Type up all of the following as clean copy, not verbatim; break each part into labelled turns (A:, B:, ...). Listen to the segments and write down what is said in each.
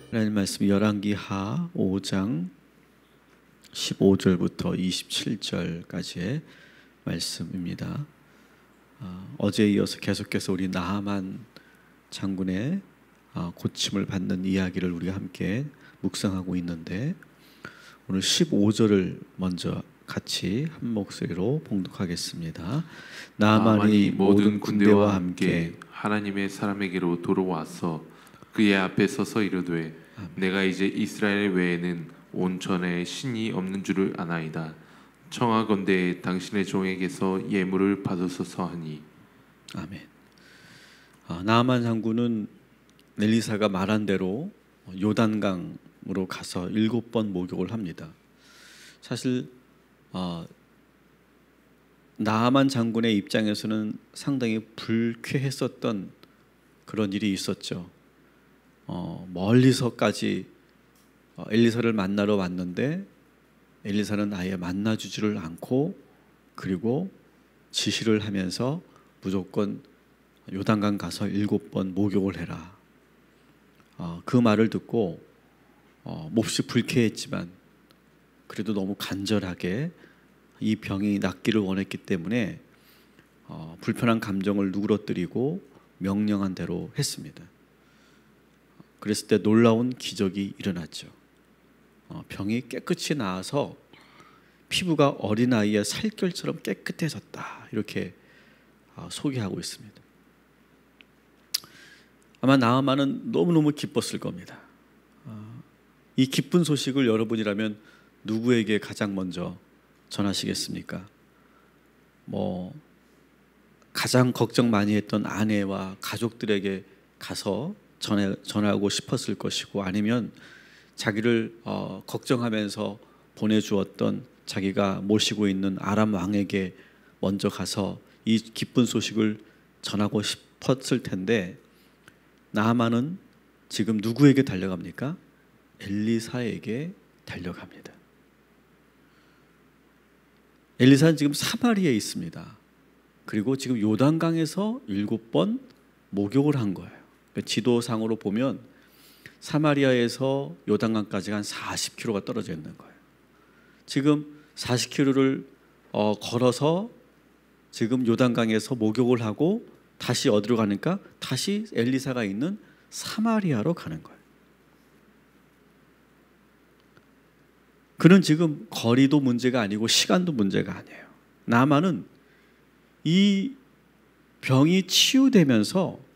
A: 하나님 말씀 열왕기하 5장 15절부터 27절까지의 말씀입니다. 어제에 이어서 계속해서 우리 나하만 장군의 고침을 받는 이야기를 우리가 함께 묵상하고 있는데, 오늘 15절을 먼저 같이 한 목소리로 봉독하겠습니다. 나하만이 모든 군대와 함께
B: 하나님의 사람에게로 돌아와서 그의 앞에 서서 이르되, 내가 이제 이스라엘 외에는 온 전에 신이 없는 줄을 아나이다. 청하건대 당신의 종에게서 예물을 받으소서 하니.
A: 아멘. 나하만 장군은 엘리사가 말한 대로 요단강으로 가서 7번 목욕을 합니다. 사실 나하만 장군의 입장에서는 상당히 불쾌했었던 그런 일이 있었죠. 멀리서까지 엘리사를 만나러 왔는데 엘리사는 아예 만나주지를 않고, 그리고 지시를 하면서 무조건 요단강 가서 7번 목욕을 해라. 그 말을 듣고 몹시 불쾌했지만 그래도 너무 간절하게 이 병이 낫기를 원했기 때문에 불편한 감정을 누그러뜨리고 명령한 대로 했습니다. 그랬을 때 놀라운 기적이 일어났죠. 병이 깨끗이 나아서 피부가 어린아이의 살결처럼 깨끗해졌다, 이렇게 소개하고 있습니다. 아마 나하만은 너무너무 기뻤을 겁니다. 이 기쁜 소식을 여러분이라면 누구에게 가장 먼저 전하시겠습니까? 가장 걱정 많이 했던 아내와 가족들에게 가서 전하고 싶었을 것이고, 아니면 자기를 걱정하면서 보내주었던 자기가 모시고 있는 아람 왕에게 먼저 가서 이 기쁜 소식을 전하고 싶었을 텐데, 나하만은 지금 누구에게 달려갑니까? 엘리사에게 달려갑니다. 엘리사는 지금 사마리아에 있습니다. 그리고 지금 요단강에서 7번 목욕을 한 거예요. 지도상으로 보면 사마리아에서 요단강까지가 한 40km가 떨어져 있는 거예요. 지금 40km를 걸어서 지금 요단강에서 목욕을 하고 다시 어디로 가니까 다시 엘리사가 있는 사마리아로 가는 거예요. 그는 지금 거리도 문제가 아니고 시간도 문제가 아니에요. 나하만은 이 병이 치유되면서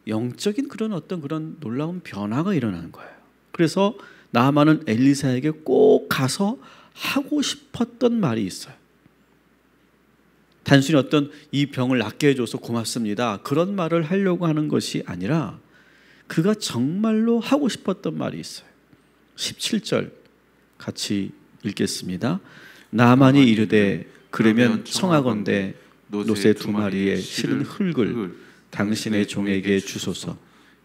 A: 영적인 그런 놀라운 변화가 일어나는 거예요. 그래서 나하만은 엘리사에게 꼭 가서 하고 싶었던 말이 있어요. 단순히 어떤 이 병을 낫게 해줘서 고맙습니다, 그런 말을 하려고 하는 것이 아니라 그가 정말로 하고 싶었던 말이 있어요. 17절 같이 읽겠습니다. 나하만이 이르되, 그러면 청하건대 노새 2마리의 실은 흙을 당신의 종에게 주소서.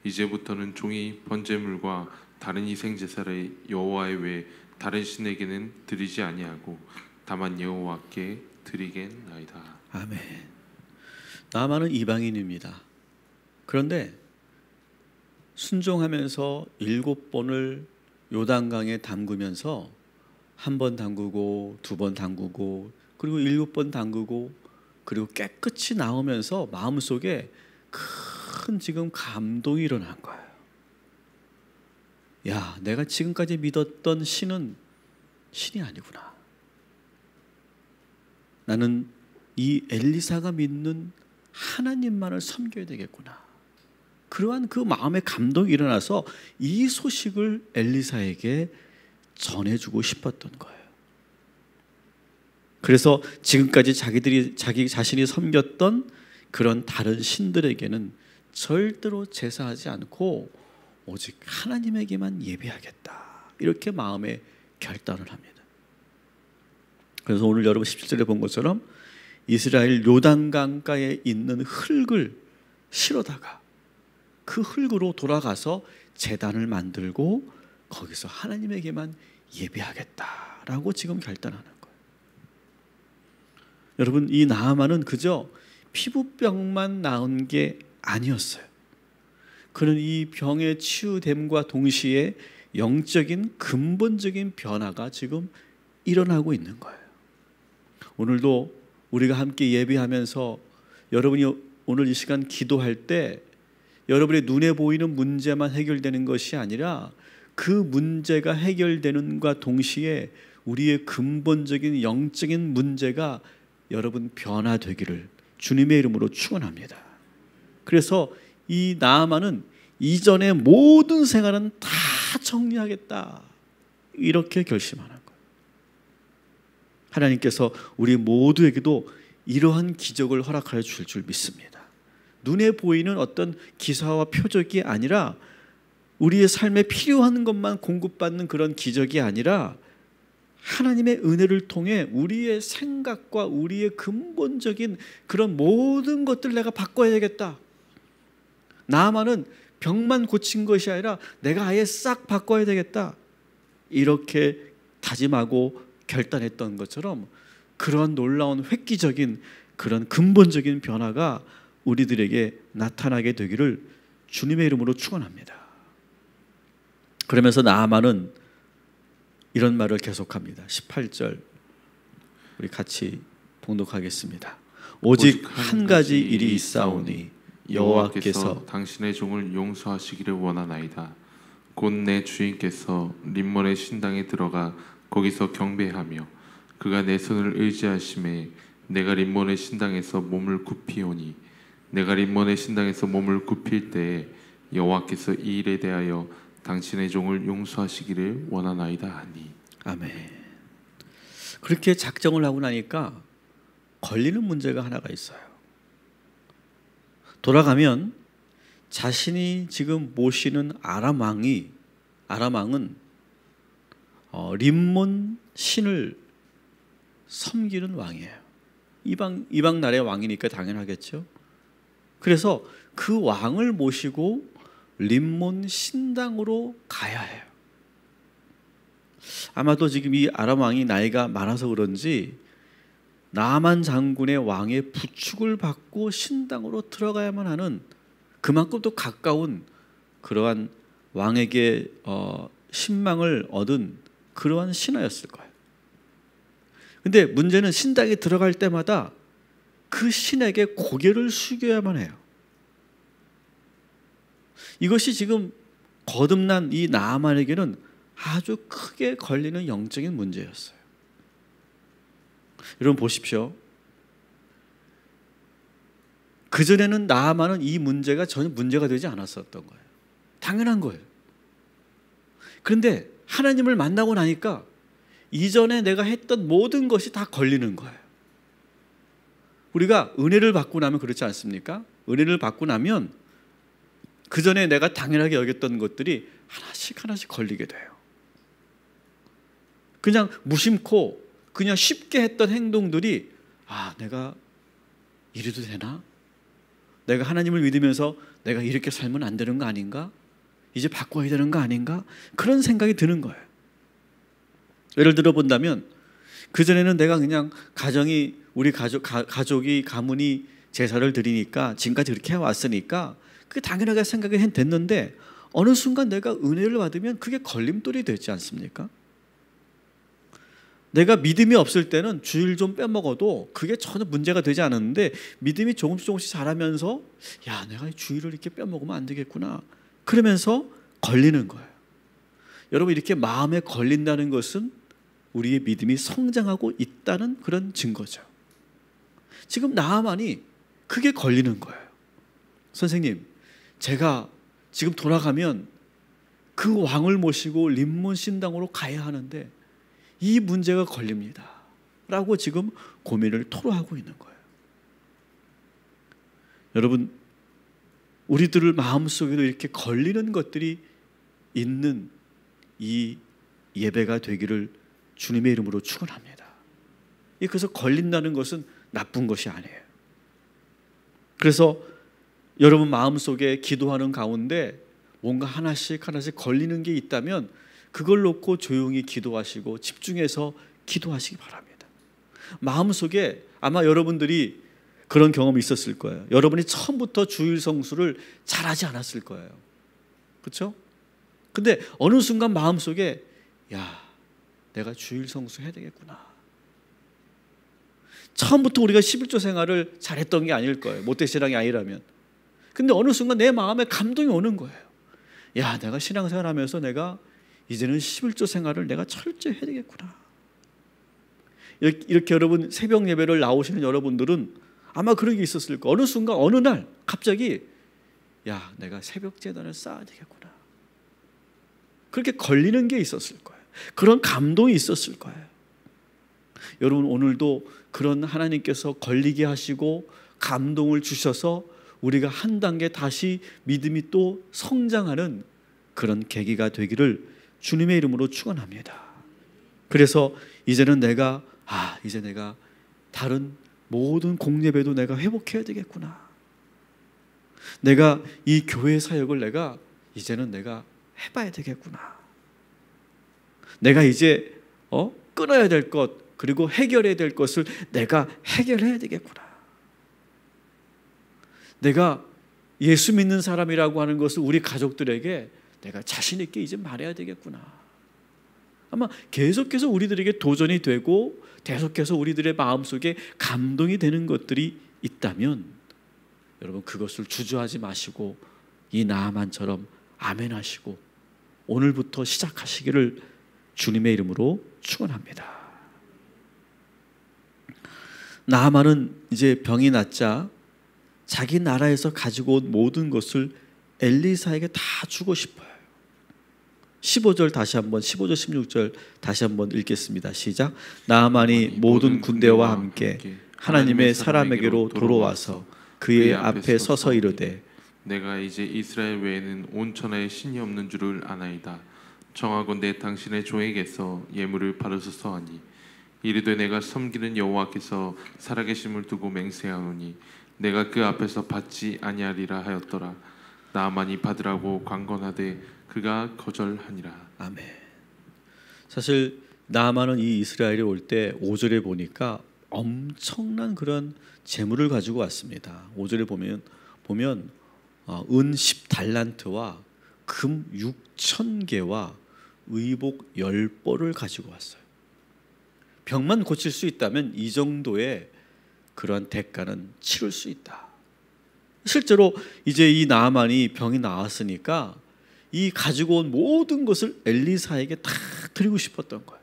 B: 이제부터는 종이 번제물과 다른 희생제사를 여호와의 외 다른 신에게는 드리지 아니하고 다만 여호와께 드리겠나이다.
A: 아멘. 나하만은 이방인입니다. 그런데 순종하면서 7번을 요단강에 담그면서 1번 담그고 2번 담그고 그리고 7번 담그고, 그리고 깨끗이 나오면서 마음속에 큰 지금 감동이 일어난 거예요. 야, 내가 지금까지 믿었던 신은 신이 아니구나. 나는 이 엘리사가 믿는 하나님만을 섬겨야 되겠구나. 그러한 그 마음의 감동이 일어나서 이 소식을 엘리사에게 전해주고 싶었던 거예요. 그래서 지금까지 자기 자신이 섬겼던 그런 다른 신들에게는 절대로 제사하지 않고 오직 하나님에게만 예배하겠다, 이렇게 마음에 결단을 합니다. 그래서 오늘 여러분 17절에 본 것처럼 이스라엘 요단강가에 있는 흙을 실어다가 그 흙으로 돌아가서 제단을 만들고 거기서 하나님에게만 예배하겠다라고 지금 결단하는 거예요. 여러분, 이 나하만은 그저 피부병만 나은 게 아니었어요. 그는 이 병의 치유됨과 동시에 영적인 근본적인 변화가 지금 일어나고 있는 거예요. 오늘도 우리가 함께 예배하면서 여러분이 오늘 이 시간 기도할 때 여러분의 눈에 보이는 문제만 해결되는 것이 아니라 그 문제가 해결되는과 동시에 우리의 근본적인 영적인 문제가 여러분 변화되기를 주님의 이름으로 축원합니다. 그래서 이 나아만은 이전의 모든 생활은 다 정리하겠다 이렇게 결심하는 거예요. 하나님께서 우리 모두에게도 이러한 기적을 허락하여 주실 줄 믿습니다. 눈에 보이는 어떤 기사와 표적이 아니라 우리의 삶에 필요한 것만 공급받는 그런 기적이 아니라 하나님의 은혜를 통해 우리의 생각과 우리의 근본적인 그런 모든 것들을 내가 바꿔야 되겠다. 나아만은 병만 고친 것이 아니라 내가 아예 싹 바꿔야 되겠다. 이렇게 다짐하고 결단했던 것처럼 그런 놀라운 획기적인 그런 근본적인 변화가 우리들에게 나타나게 되기를 주님의 이름으로 축원합니다. 그러면서 나아만은 이런 말을 계속합니다. 18절 우리 같이 봉독하겠습니다. 오직 한 가지 일이 있사오니 여호와께서
B: 당신의 종을 용서하시기를 원하나이다. 곧 내 주인께서 림몬의 신당에 들어가 거기서 경배하며 그가 내 손을 의지하심에 내가 림몬의 신당에서 몸을 굽히오니 내가 림몬의 신당에서 몸을 굽힐 때에 여호와께서 이 일에 대하여 당신의 종을 용서하시기를 원하나이다 하니.
A: 아멘. 그렇게 작정을 하고 나니까 걸리는 문제가 하나가 있어요. 돌아가면 자신이 지금 모시는 아람 왕은 림몬 신을 섬기는 왕이에요. 이방 나라의 왕이니까 당연하겠죠. 그래서 그 왕을 모시고 림몬 신당으로 가야 해요. 아마도 지금 이 아람 왕이 나이가 많아서 그런지 나아만 장군의 왕의 부축을 받고 신당으로 들어가야만 하는 그만큼 또 가까운 그러한 왕에게 신망을 얻은 그러한 신하였을 거예요. 근데 문제는 신당에 들어갈 때마다 그 신에게 고개를 숙여야만 해요. 이것이 지금 거듭난 이 나아만에게는 아주 크게 걸리는 영적인 문제였어요. 여러분 보십시오. 그전에는 나아만은 이 문제가 전혀 문제가 되지 않았었던 거예요. 당연한 거예요. 그런데 하나님을 만나고 나니까 이전에 내가 했던 모든 것이 다 걸리는 거예요. 우리가 은혜를 받고 나면 그렇지 않습니까? 은혜를 받고 나면 그전에 내가 당연하게 여겼던 것들이 하나씩 걸리게 돼요. 그냥 무심코 그냥 쉽게 했던 행동들이 내가 이래도 되나? 내가 하나님을 믿으면서 내가 이렇게 살면 안 되는 거 아닌가? 이제 바꿔야 되는 거 아닌가? 그런 생각이 드는 거예요. 예를 들어 본다면 그전에는 내가 그냥 우리 가족이 가문이 제사를 드리니까 지금까지 그렇게 해왔으니까 그게 당연하게 생각이 됐는데 어느 순간 내가 은혜를 받으면 그게 걸림돌이 되지 않습니까? 내가 믿음이 없을 때는 주일 좀 빼먹어도 그게 전혀 문제가 되지 않았는데 믿음이 조금씩 자라면서 내가 주일을 이렇게 빼먹으면 안 되겠구나 그러면서 걸리는 거예요. 여러분 이렇게 마음에 걸린다는 것은 우리의 믿음이 성장하고 있다는 그런 증거죠. 지금 나아만이 그게 걸리는 거예요. 선생님, 제가 지금 돌아가면 그 왕을 모시고 림몬 신당으로 가야 하는데 이 문제가 걸립니다 라고 지금 고민을 토로하고 있는 거예요. 여러분 우리들 마음속에도 이렇게 걸리는 것들이 있는 이 예배가 되기를 주님의 이름으로 축원합니다. 그래서 걸린다는 것은 나쁜 것이 아니에요. 그래서 여러분 마음속에 기도하는 가운데 뭔가 하나씩 걸리는 게 있다면 그걸 놓고 조용히 기도하시고 집중해서 기도하시기 바랍니다. 마음속에 아마 여러분들이 그런 경험이 있었을 거예요. 여러분이 처음부터 주일 성수를 잘하지 않았을 거예요. 그렇죠? 근데 어느 순간 마음속에 야, 내가 주일 성수해야 되겠구나. 처음부터 우리가 11조 생활을 잘했던 게 아닐 거예요. 모태신앙이 아니라면. 근데 어느 순간 내 마음에 감동이 오는 거예요. 야, 내가 신앙생활하면서 내가 이제는 11조 생활을 내가 철저히 해야 되겠구나. 이렇게 여러분 새벽 예배를 나오시는 여러분들은 아마 그런 게 있었을 거예요. 어느 순간 어느 날 갑자기 야, 내가 새벽 제단을 쌓아야 되겠구나. 그렇게 걸리는 게 있었을 거예요. 그런 감동이 있었을 거예요. 여러분 오늘도 그런 하나님께서 걸리게 하시고 감동을 주셔서 우리가 한 단계 다시 믿음이 또 성장하는 그런 계기가 되기를 주님의 이름으로 축원합니다. 그래서 이제는 내가 이제 내가 다른 모든 공예배도 내가 회복해야 되겠구나. 내가 이 교회 사역을 내가 이제는 내가 해봐야 되겠구나. 내가 이제 끊어야 될 것 그리고 해결해야 될 것을 내가 해결해야 되겠구나. 내가 예수 믿는 사람이라고 하는 것을 우리 가족들에게 내가 자신 있게 이제 말해야 되겠구나. 아마 계속해서 우리들에게 도전이 되고 계속해서 우리들의 마음속에 감동이 되는 것들이 있다면 여러분 그것을 주저하지 마시고 이 나아만처럼 아멘 하시고 오늘부터 시작하시기를 주님의 이름으로 축원합니다. 나아만은 이제 병이 낫자 자기 나라에서 가지고 온 모든 것을 엘리사에게 다 주고 싶어요. 15절 다시 한번 15절 16절 다시 한번 읽겠습니다. 시작. 나아만이 모든 군대와 함께 하나님의 사람에게로 돌아와서 그의 앞에 서서 이르되
B: 내가 이제 이스라엘 외에는 온 천하에 신이 없는 줄을 아나이다. 청하건대 당신의 종에게서 예물을 받으소서 하니 이르되 내가 섬기는 여호와께서 살아계심을 두고 맹세하노니 내가 그 앞에서 받지 아니하리라 하였더라. 나아만이 받으라고 강건하되 그가 거절하니라.
A: 아멘. 사실 나아만은 이 이스라엘에 올 때 5절에 보니까 엄청난 그런 재물을 가지고 왔습니다. 5절에 보면 은 10달란트와 금 6,000개와 의복 10벌을 가지고 왔어요. 병만 고칠 수 있다면 이 정도의 그러한 대가는 치를 수 있다. 실제로 이제 이 나아만이 병이 나았으니까 이 가지고 온 모든 것을 엘리사에게 다 드리고 싶었던 거예요.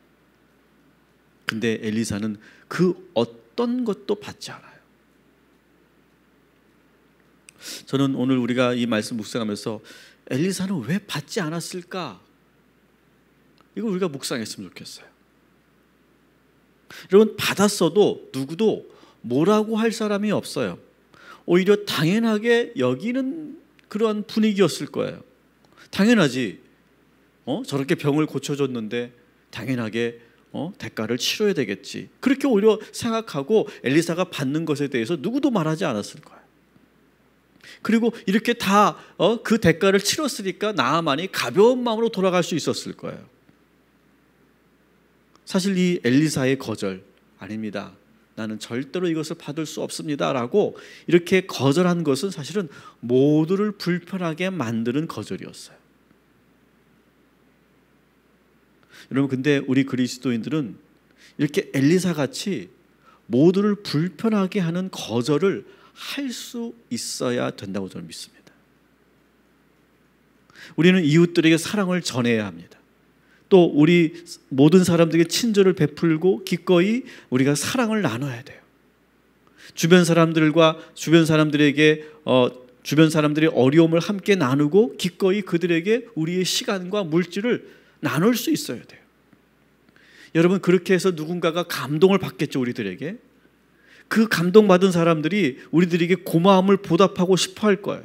A: 근데 엘리사는 그 어떤 것도 받지 않아요. 저는 오늘 우리가 이 말씀 묵상하면서 엘리사는 왜 받지 않았을까? 이거 우리가 묵상했으면 좋겠어요. 여러분 받았어도 누구도 뭐라고 할 사람이 없어요. 오히려 당연하게 여기는 그러한 분위기였을 거예요. 당연하지. 저렇게 병을 고쳐줬는데 당연하게 대가를 치러야 되겠지. 그렇게 오히려 생각하고 엘리사가 받는 것에 대해서 누구도 말하지 않았을 거예요. 그리고 이렇게 다 그 대가를 치렀으니까 나아만이 가벼운 마음으로 돌아갈 수 있었을 거예요. 사실 이 엘리사의 거절 아닙니다. 나는 절대로 이것을 받을 수 없습니다 라고 이렇게 거절한 것은 사실은 모두를 불편하게 만드는 거절이었어요. 여러분 근데 우리 그리스도인들은 이렇게 엘리사 같이 모두를 불편하게 하는 거절을 할 수 있어야 된다고 저는 믿습니다. 우리는 이웃들에게 사랑을 전해야 합니다. 또 우리 모든 사람들에게 친절을 베풀고 기꺼이 우리가 사랑을 나눠야 돼요. 주변 사람들과 주변 사람들에게 주변 사람들의 어려움을 함께 나누고 기꺼이 그들에게 우리의 시간과 물질을 나눌 수 있어야 돼요. 여러분 그렇게 해서 누군가가 감동을 받겠죠. 우리들에게 그 감동받은 사람들이 우리들에게 고마움을 보답하고 싶어 할 거예요.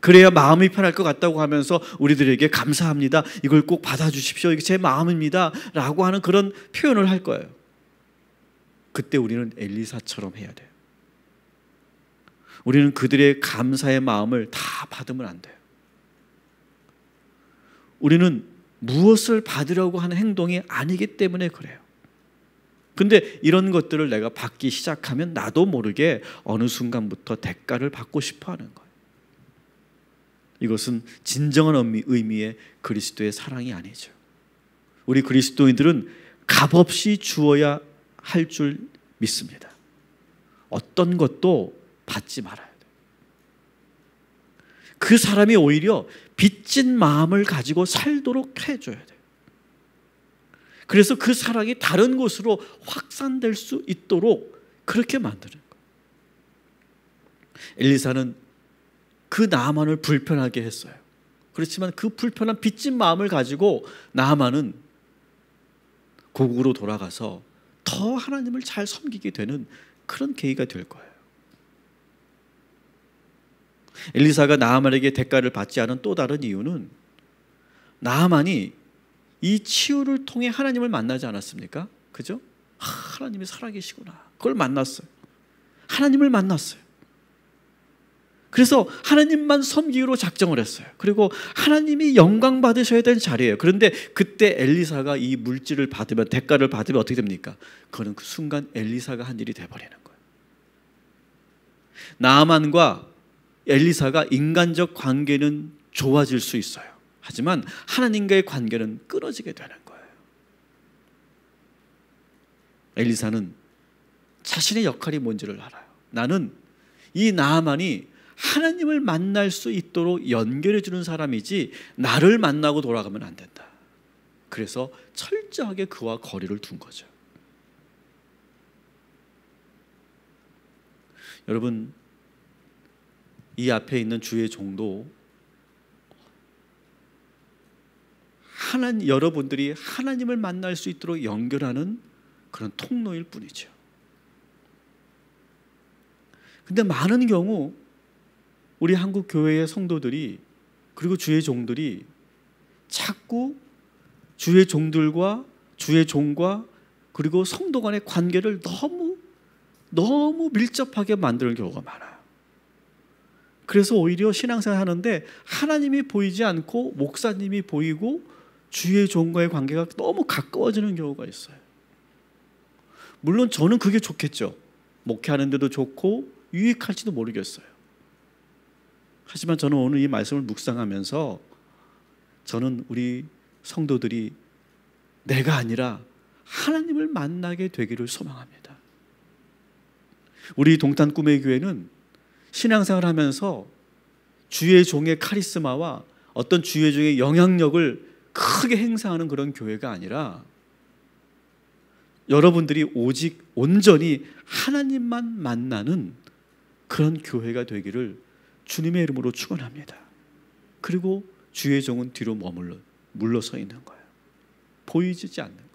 A: 그래야 마음이 편할 것 같다고 하면서 우리들에게 감사합니다. 이걸 꼭 받아주십시오. 이게 제 마음입니다. 라고 하는 그런 표현을 할 거예요. 그때 우리는 엘리사처럼 해야 돼요. 우리는 그들의 감사의 마음을 다 받으면 안 돼요. 우리는 무엇을 받으려고 하는 행동이 아니기 때문에 그래요. 근데 이런 것들을 내가 받기 시작하면 나도 모르게 어느 순간부터 대가를 받고 싶어 하는 거예요. 이것은 진정한 의미의 그리스도의 사랑이 아니죠. 우리 그리스도인들은 값없이 주어야 할 줄 믿습니다. 어떤 것도 받지 말아야 돼요. 그 사람이 오히려 빚진 마음을 가지고 살도록 해줘야 돼요. 그래서 그 사랑이 다른 곳으로 확산될 수 있도록 그렇게 만드는 거예요. 엘리사는 그 나아만을 불편하게 했어요. 그렇지만 그 불편한 빚진 마음을 가지고 나아만은 고국으로 돌아가서 더 하나님을 잘 섬기게 되는 그런 계기가 될 거예요. 엘리사가 나아만에게 대가를 받지 않은 또 다른 이유는 나아만이 이 치유를 통해 하나님을 만나지 않았습니까? 그죠? 하나님이 살아계시구나. 그걸 만났어요. 하나님을 만났어요. 그래서 하나님만 섬기기로 작정을 했어요. 그리고 하나님이 영광 받으셔야 될 자리예요. 그런데 그때 엘리사가 이 물질을 받으면, 대가를 받으면 어떻게 됩니까? 그거는 그 순간 엘리사가 한 일이 돼버리는 거예요. 나아만과 엘리사가 인간적 관계는 좋아질 수 있어요. 하지만 하나님과의 관계는 끊어지게 되는 거예요. 엘리사는 자신의 역할이 뭔지를 알아요. 나는 이 나아만이 하나님을 만날 수 있도록 연결해 주는 사람이지 나를 만나고 돌아가면 안 된다. 그래서 철저하게 그와 거리를 둔 거죠. 여러분, 이 앞에 있는 주의 종도 여러분들이 하나님을 만날 수 있도록 연결하는 그런 통로일 뿐이죠. 근데 많은 경우 우리 한국 교회의 성도들이, 그리고 주의 종들이 자꾸 주의 종들과 주의 종과 그리고 성도 간의 관계를 너무 밀접하게 만드는 경우가 많아요. 그래서 오히려 신앙생활 하는데 하나님이 보이지 않고 목사님이 보이고 주의 종과의 관계가 너무 가까워지는 경우가 있어요. 물론 저는 그게 좋겠죠. 목회하는 데도 좋고 유익할지도 모르겠어요. 하지만 저는 오늘 이 말씀을 묵상하면서 저는 우리 성도들이 내가 아니라 하나님을 만나게 되기를 소망합니다. 우리 동탄 꿈의 교회는 신앙생활을 하면서 주의 종의 카리스마와 어떤 주의 종의 영향력을 크게 행사하는 그런 교회가 아니라 여러분들이 오직 온전히 하나님만 만나는 그런 교회가 되기를 주님의 이름으로 축원합니다. 그리고 주의 종은 뒤로 물러서 있는 거예요. 보이지 않는 거예요.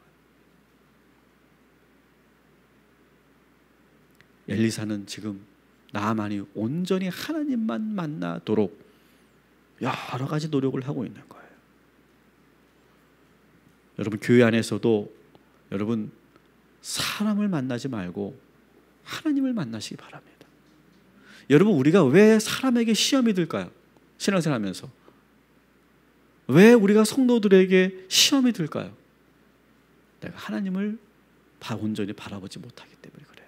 A: 엘리사는 지금 나아만이 온전히 하나님만 만나도록 여러 가지 노력을 하고 있는 거예요. 여러분, 교회 안에서도 여러분 사람을 만나지 말고 하나님을 만나시기 바랍니다. 여러분, 우리가 왜 사람에게 시험이 들까요? 신앙생활하면서 왜 우리가 성도들에게 시험이 들까요? 내가 하나님을 온전히 바라보지 못하기 때문에 그래요.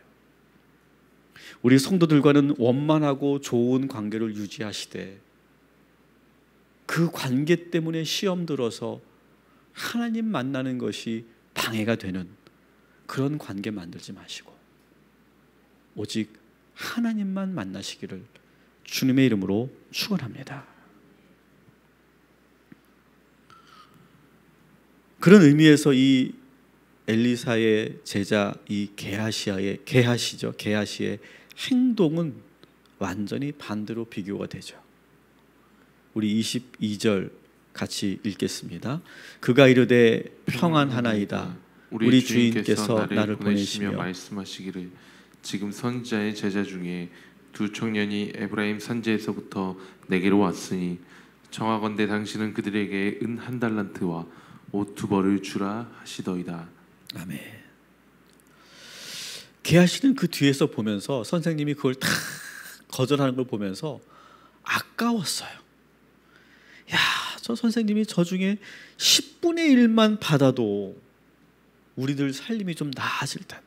A: 우리 성도들과는 원만하고 좋은 관계를 유지하시되 그 관계 때문에 시험 들어서 하나님 만나는 것이 방해가 되는 그런 관계 만들지 마시고 오직 하나님만 만나시기를 주님의 이름으로 축원합니다. 그런 의미에서 이 엘리사의 제자 이 게하시의 행동은 완전히 반대로 비교가 되죠. 우리 22절 같이 읽겠습니다. 그가 이르되 평안하나이다. 우리 주인께서 나를 보내시며
B: 말씀하시기를 지금 선지자의 제자 중에 두 청년이 에브라임 산지에서부터 내게로 왔으니 청하건대 당신은 그들에게 은 1달란트와 옷 2벌을 주라 하시더이다.
A: 아멘. 게하시는 그 뒤에서 보면서 선생님이 그걸 다 거절하는 걸 보면서 아까웠어요. 야, 저 선생님이 저 중에 10분의 1만 받아도 우리들 살림이 좀 나아질 텐데,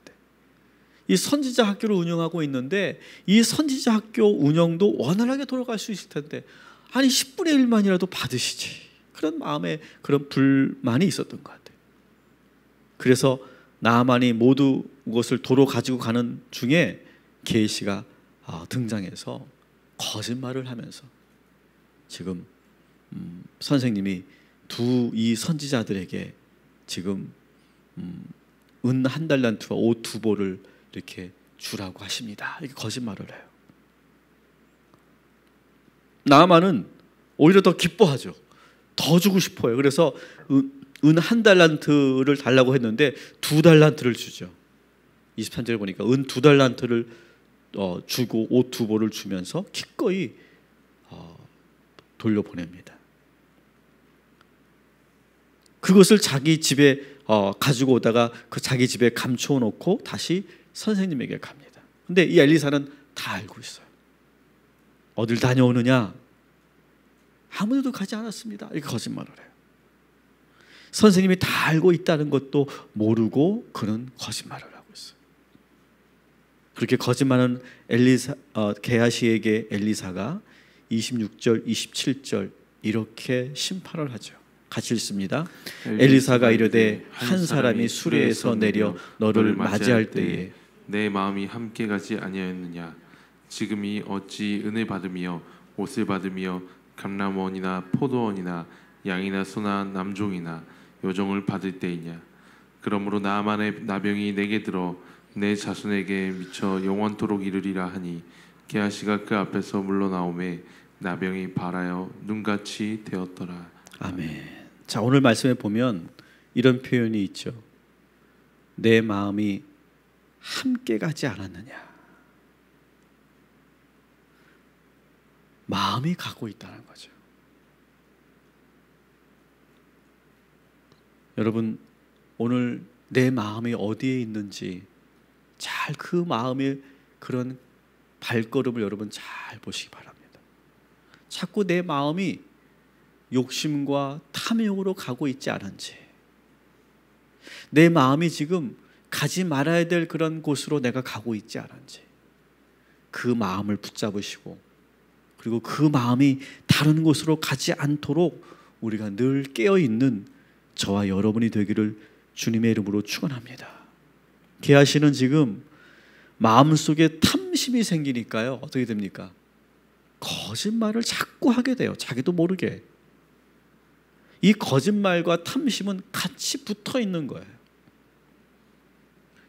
A: 이 선지자 학교를 운영하고 있는데 이 선지자 학교 운영도 원활하게 돌아갈 수 있을 텐데 아니 10분의 1만이라도 받으시지. 그런 마음에 그런 불만이 있었던 것 같아요. 그래서 나아만이 모두 것을 도로 가지고 가는 중에 게하시가 등장해서 거짓말을 하면서 지금 선생님이 이 선지자들에게 지금 은 1달란트와 옷 2벌을 이렇게 주라고 하십니다. 이렇게 거짓말을 해요. 나아만은 오히려 더 기뻐하죠. 더 주고 싶어요. 그래서 은 1달란트를 달라고 했는데 2달란트를 주죠. 23절에 보니까 은 2달란트를 주고 옷 2벌을 주면서 기꺼이 돌려보냅니다. 그것을 자기 집에 가지고 오다가 그 자기 집에 감춰 놓고 다시 선생님에게 갑니다. 근데 이 엘리사는 다 알고 있어요. 어딜 다녀오느냐? 아무데도 가지 않았습니다. 이렇게 거짓말을 해요. 선생님이 다 알고 있다는 것도 모르고 그는 거짓말을 하고 있어요. 그렇게 거짓말하는 게하시에게 엘리사가 26절, 27절 이렇게 심판을 하죠. 같이 읽습니다. 엘리사가 이르되 한 사람이 수레에서 내려 너를 맞이할 때에
B: 내 마음이 함께 가지 아니하였느냐? 지금이 어찌 은을 받으며 옷을 받으며 감람원이나 포도원이나 양이나 소나 남종이나 요종을 받을 때이냐? 그러므로 나아만의 나병이 내게 들어 내 자손에게 미쳐 영원토록 이르리라 하니 게하시가 그 앞에서 물러나오매 나병이 발하여 눈같이 되었더라.
A: 아멘. 자, 오늘 말씀에 보면 이런 표현이 있죠. 내 마음이 함께 가지 않았느냐. 마음이 가고 있다는 거죠. 여러분, 오늘 내 마음이 어디에 있는지 잘 그 마음의 그런 발걸음을 여러분 잘 보시기 바랍니다. 자꾸 내 마음이 욕심과 탐욕으로 가고 있지 않은지, 내 마음이 지금 가지 말아야 될 그런 곳으로 내가 가고 있지 않은지, 그 마음을 붙잡으시고 그리고 그 마음이 다른 곳으로 가지 않도록 우리가 늘 깨어있는 저와 여러분이 되기를 주님의 이름으로 축원합니다. 게하시는 지금 마음속에 탐심이 생기니까요, 어떻게 됩니까? 거짓말을 자꾸 하게 돼요. 자기도 모르게. 이 거짓말과 탐심은 같이 붙어 있는 거예요.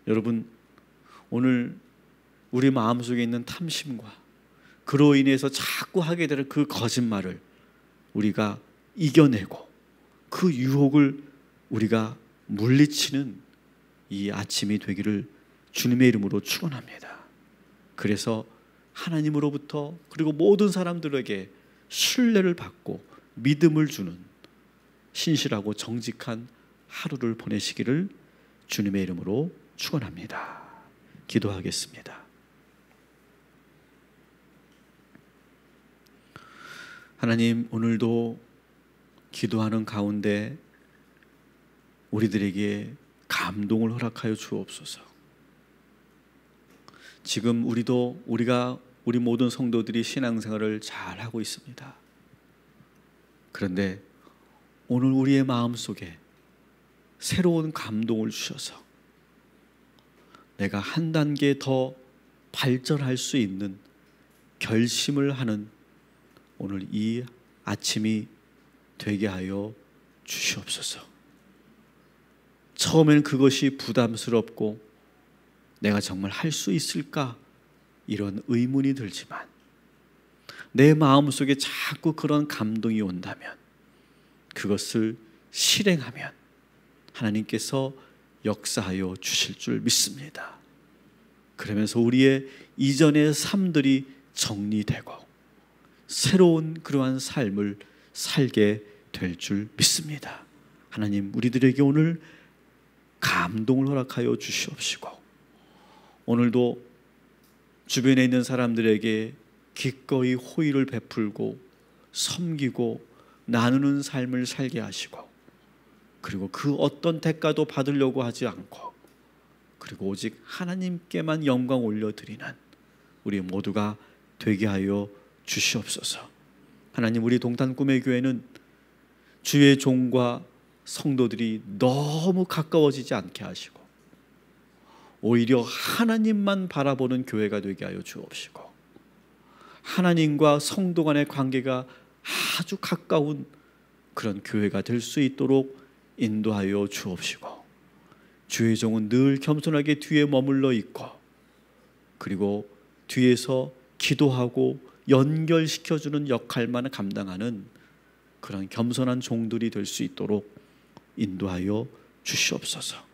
A: 여러분, 오늘 우리 마음속에 있는 탐심과 그로 인해서 자꾸 하게 되는 그 거짓말을 우리가 이겨내고 그 유혹을 우리가 물리치는 이 아침이 되기를 주님의 이름으로 축원합니다. 그래서 하나님으로부터 그리고 모든 사람들에게 신뢰를 받고 믿음을 주는 신실하고 정직한 하루를 보내시기를 주님의 이름으로 축원합니다. 기도하겠습니다. 하나님, 오늘도 기도하는 가운데 우리들에게 감동을 허락하여 주옵소서. 지금 우리 모든 성도들이 신앙생활을 잘 하고 있습니다. 그런데 오늘 우리의 마음속에 새로운 감동을 주셔서 내가 한 단계 더 발전할 수 있는 결심을 하는 오늘 이 아침이 되게 하여 주시옵소서. 처음에는 그것이 부담스럽고 내가 정말 할 수 있을까 이런 의문이 들지만 내 마음속에 자꾸 그런 감동이 온다면 그것을 실행하면 하나님께서 역사하여 주실 줄 믿습니다. 그러면서 우리의 이전의 삶들이 정리되고 새로운 그러한 삶을 살게 될 줄 믿습니다. 하나님, 우리들에게 오늘 감동을 허락하여 주시옵시고 오늘도 주변에 있는 사람들에게 기꺼이 호의를 베풀고 섬기고 나누는 삶을 살게 하시고 그리고 그 어떤 대가도 받으려고 하지 않고 그리고 오직 하나님께만 영광 올려드리는 우리 모두가 되게 하여 주시옵소서. 하나님, 우리 동탄 꿈의 교회는 주의 종과 성도들이 너무 가까워지지 않게 하시고 오히려 하나님만 바라보는 교회가 되게 하여 주옵시고, 하나님과 성도 간의 관계가 아주 가까운 그런 교회가 될 수 있도록 인도하여 주옵시고, 주의 종은 늘 겸손하게 뒤에 머물러 있고, 그리고 뒤에서 기도하고 연결시켜주는 역할만 감당하는 그런 겸손한 종들이 될 수 있도록 인도하여 주시옵소서.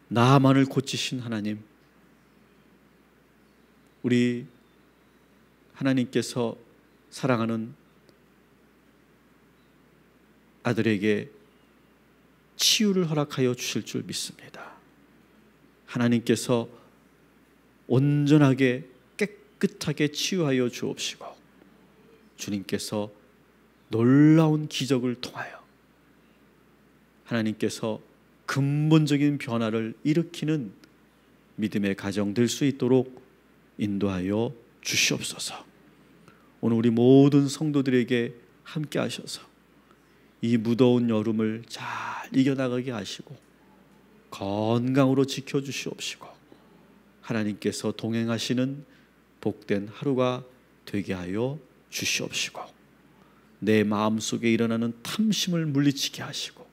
A: 나만을 고치신 하나님, 우리 하나님께서 사랑하는 아들에게 치유를 허락하여 주실 줄 믿습니다. 하나님께서 온전하게 깨끗하게 치유하여 주옵시고, 주님께서 놀라운 기적을 통하여 하나님께서 근본적인 변화를 일으키는 믿음의 가정 될 수 있도록 인도하여 주시옵소서. 오늘 우리 모든 성도들에게 함께 하셔서 이 무더운 여름을 잘 이겨나가게 하시고 건강으로 지켜주시옵시고, 하나님께서 동행하시는 복된 하루가 되게 하여 주시옵시고, 내 마음속에 일어나는 탐심을 물리치게 하시고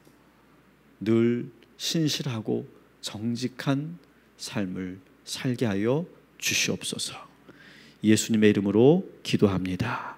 A: 늘 신실하고 정직한 삶을 살게 하여 주시옵소서. 예수님의 이름으로 기도합니다.